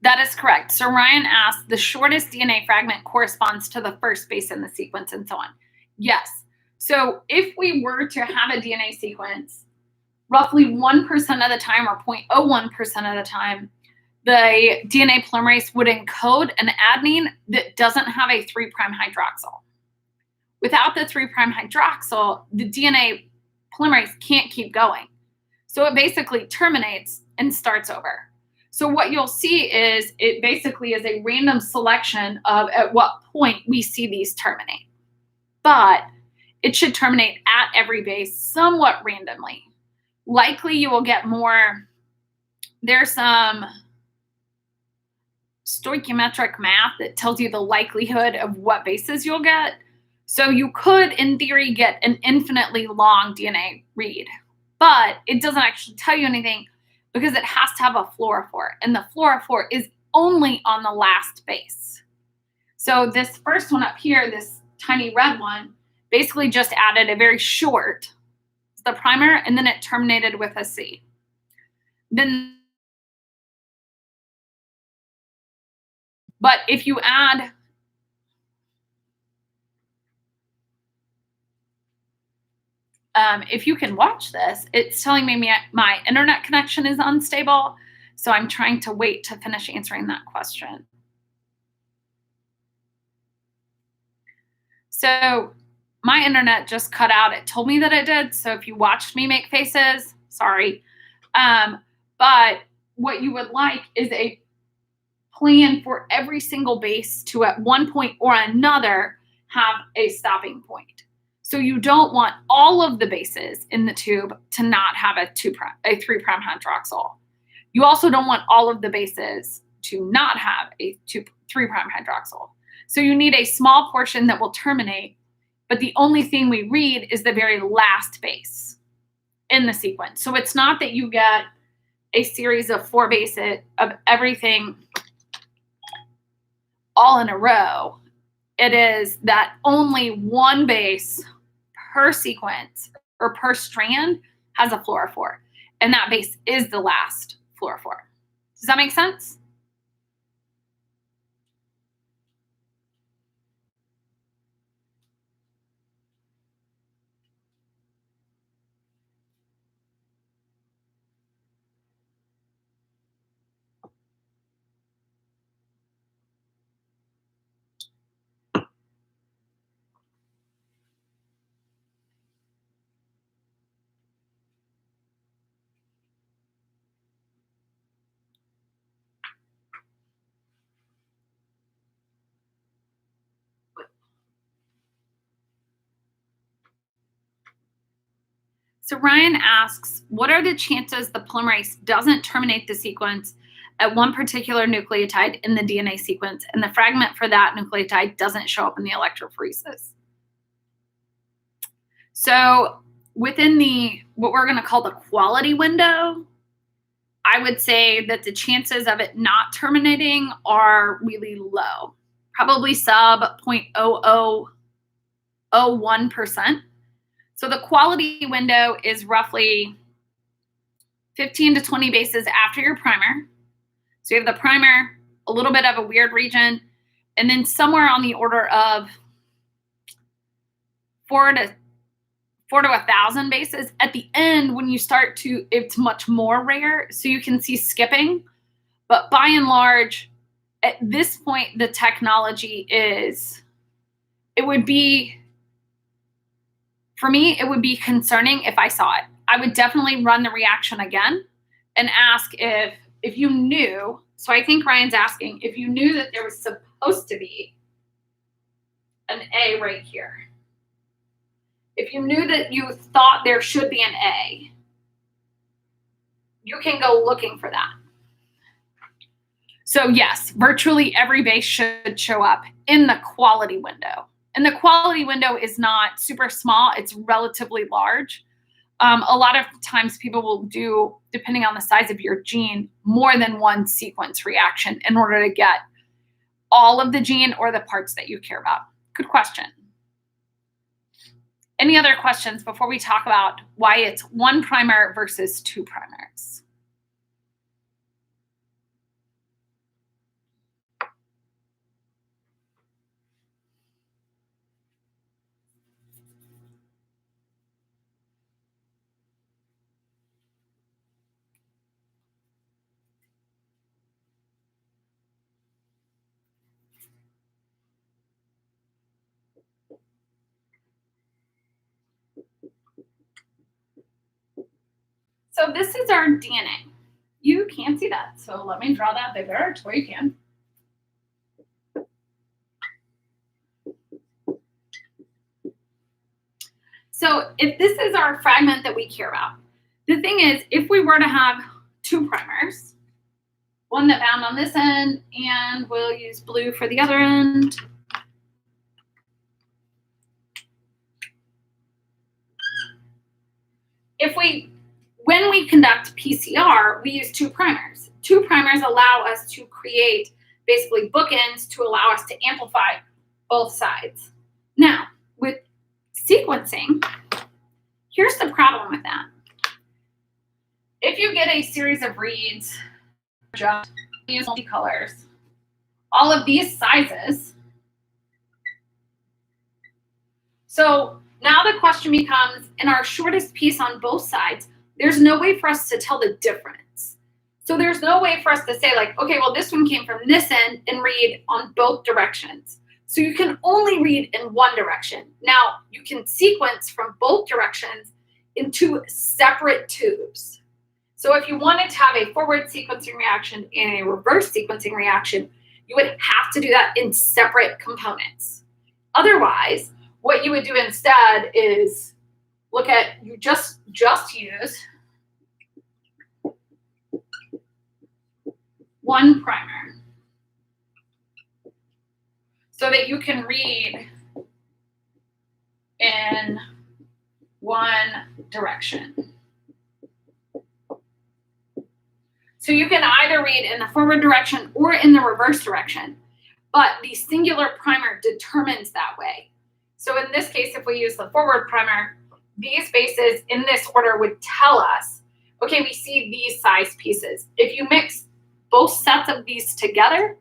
That is correct. So Ryan asked, the shortest DNA fragment corresponds to the first base in the sequence and so on. Yes. So if we were to have a DNA sequence, roughly 1% of the time or 0.01% of the time, the DNA polymerase would encode an adenine that doesn't have a 3' hydroxyl. Without the 3' hydroxyl, the DNA polymerase can't keep going. So it basically terminates and starts over. So what you'll see is it basically is a random selection of at what point we see these terminate. But it should terminate at every base somewhat randomly. Likely you will get more. There's some stoichiometric math that tells you the likelihood of what bases you'll get. So you could, in theory, get an infinitely long DNA read, but it doesn't actually tell you anything because it has to have a fluorophore, and the fluorophore is only on the last base. So this first one up here, this tiny red one, basically just added a very short, the primer, and then it terminated with a C. Then, but if you add if you can watch this, it's telling me my internet connection is unstable. So I'm trying to wait to finish answering that question. So My internet just cut out. It told me that it did. So if you watched me make faces, sorry. But what you would like is a plan for every single base to at one point or another have a stopping point. So you don't want all of the bases in the tube to not have a 3' hydroxyl. You also don't want all of the bases to not have a 3' hydroxyl. So you need a small portion that will terminate, but the only thing we read is the very last base in the sequence. So it's not that you get a series of 4 bases of everything all in a row. It is that only one base per sequence or per strand has a fluorophore, and that base is the last fluorophore. Does that make sense? So Ryan asks, what are the chances the polymerase doesn't terminate the sequence at one particular nucleotide in the DNA sequence and the fragment for that nucleotide doesn't show up in the electrophoresis? So within what we're going to call the quality window, I would say that the chances of it not terminating are really low, probably sub 0.0001%. So the quality window is roughly 15 to 20 bases after your primer. So you have the primer, a little bit of a weird region, and then somewhere on the order of 4 to 1,000 bases. At the end, when you start to, it's much more rare, so you can see skipping. But by and large, at this point, the technology is, for me, it would be concerning if I saw it. I would definitely run the reaction again and ask if you knew. So I think Ryan's asking if you knew that there was supposed to be an A right here. If you knew that you thought there should be an A, you can go looking for that. So yes, virtually every base should show up in the quality window. And the quality window is not super small, it's relatively large. A lot of times people will do, depending on the size of your gene, more than one sequence reaction in order to get all of the gene or the parts that you care about. Good question. Any other questions before we talk about why it's 1' versus 2 primers? So this is our DNA. You can't see that, so let me draw that bigger to where you can. So if this is our fragment that we care about, the thing is, if we were to have 2 primers, one that bound on this end, and we'll use blue for the other end. When we conduct PCR, we use 2 primers. 2 primers allow us to create basically bookends to allow us to amplify both sides. Now, with sequencing, here's the problem with that. If you get a series of reads, just use multicolors, all of these sizes. So now the question becomes, in our shortest piece on both sides, there's no way for us to tell the difference. So there's no way for us to say like, okay, well, this one came from this end and read on both directions. So you can only read in one direction. Now, you can sequence from both directions in two separate tubes. So if you wanted to have a forward sequencing reaction and a reverse sequencing reaction, you would have to do that in separate components. Otherwise, what you would do instead is look at, you just use one primer so that you can read in one direction. So you can either read in the forward direction or in the reverse direction, but the singular primer determines that way. So in this case, if we use the forward primer, these bases in this order would tell us, okay, we see these size pieces. If you mix both sets of these together,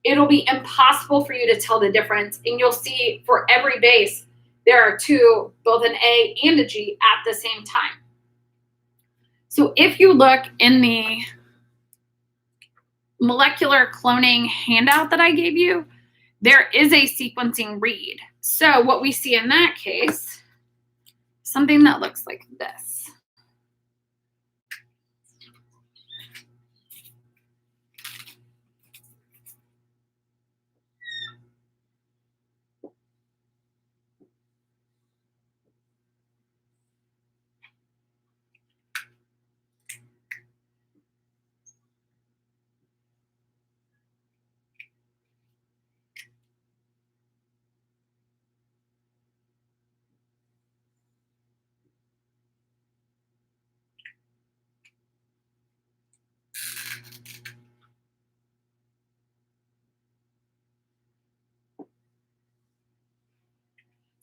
it'll be impossible for you to tell the difference. And you'll see for every base, there are two, both an A and a G at the same time. So if you look in the molecular cloning handout that I gave you, there is a sequencing read. So what we see in that case, something that looks like this.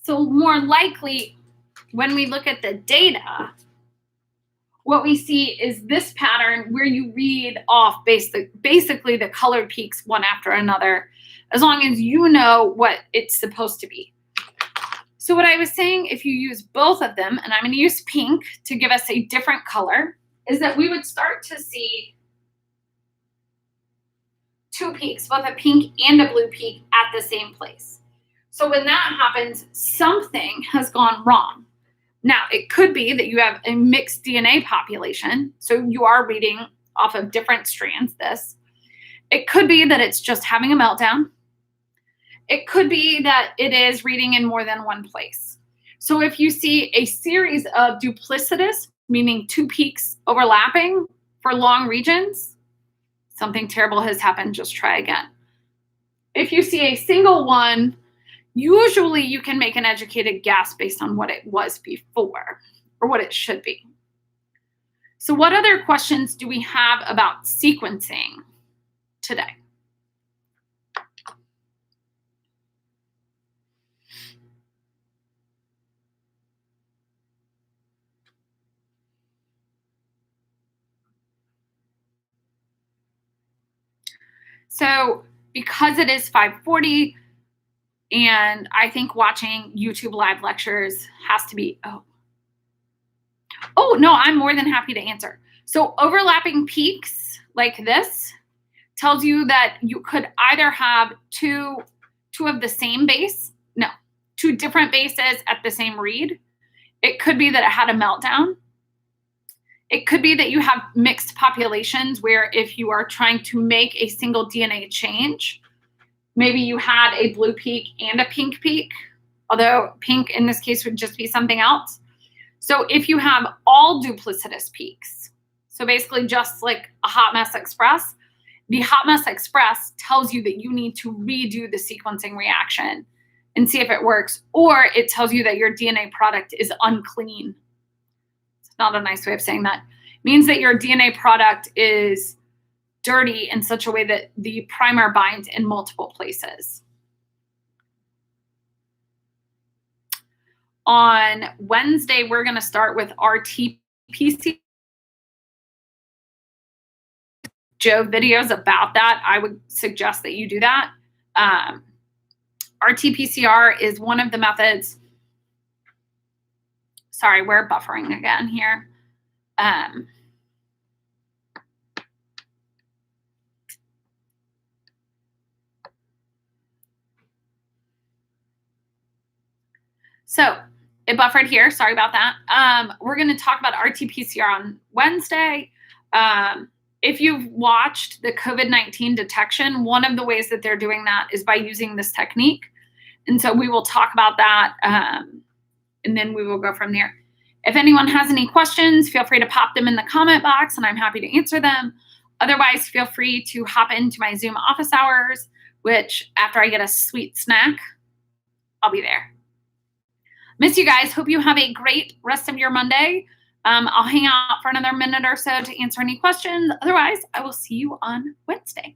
So more likely, when we look at the data, what we see is this pattern where you read off basically the colored peaks one after another, as long as you know what it's supposed to be. So what I was saying, if you use both of them, and I'm going to use pink to give us a different color, is that we would start to see two peaks, both a pink and a blue peak at the same place. So when that happens, something has gone wrong. Now, it could be that you have a mixed DNA population, so you are reading off of different strands this. It could be that it's just having a meltdown. It could be that it is reading in more than one place. So if you see a series of duplicitous, meaning two peaks overlapping for long regions, something terrible has happened, just try again. If you see a single one, usually you can make an educated guess based on what it was before or what it should be. So what other questions do we have about sequencing today? So because it is 5:40, and I think watching YouTube live lectures has to be, oh no, I'm more than happy to answer. So overlapping peaks like this tells you that you could either have two of the same base, no, two different bases at the same read. It could be that it had a meltdown. It could be that you have mixed populations where if you are trying to make a single DNA change, maybe you had a blue peak and a pink peak, although pink in this case would just be something else. So if you have all duplicitous peaks, so basically just like a hot mess express, the hot mess express tells you that you need to redo the sequencing reaction and see if it works, or it tells you that your DNA product is unclean. It's not a nice way of saying that. It means that your DNA product is dirty in such a way that the primer binds in multiple places. On Wednesday, we're going to start with Rt-Pcr. Joe videos about that. I would suggest that you do that. Rt-Pcr is one of the methods. Sorry, we're buffering again here. So it buffered here. Sorry about that. We're going to talk about Rt-Pcr on Wednesday. If you've watched the COVID-19 detection, one of the ways that they're doing that is by using this technique. And so we will talk about that, and then we will go from there. If anyone has any questions, feel free to pop them in the comment box, and I'm happy to answer them. Otherwise, feel free to hop into my Zoom office hours, which after I get a sweet snack, I'll be there. Miss you guys. Hope you have a great rest of your Monday. I'll hang out for another minute or so to answer any questions. Otherwise, I will see you on Wednesday.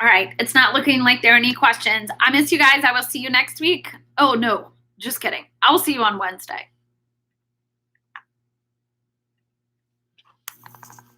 All right, it's not looking like there are any questions. I miss you guys. I will see you next week. Oh, no, just kidding. I will see you on Wednesday.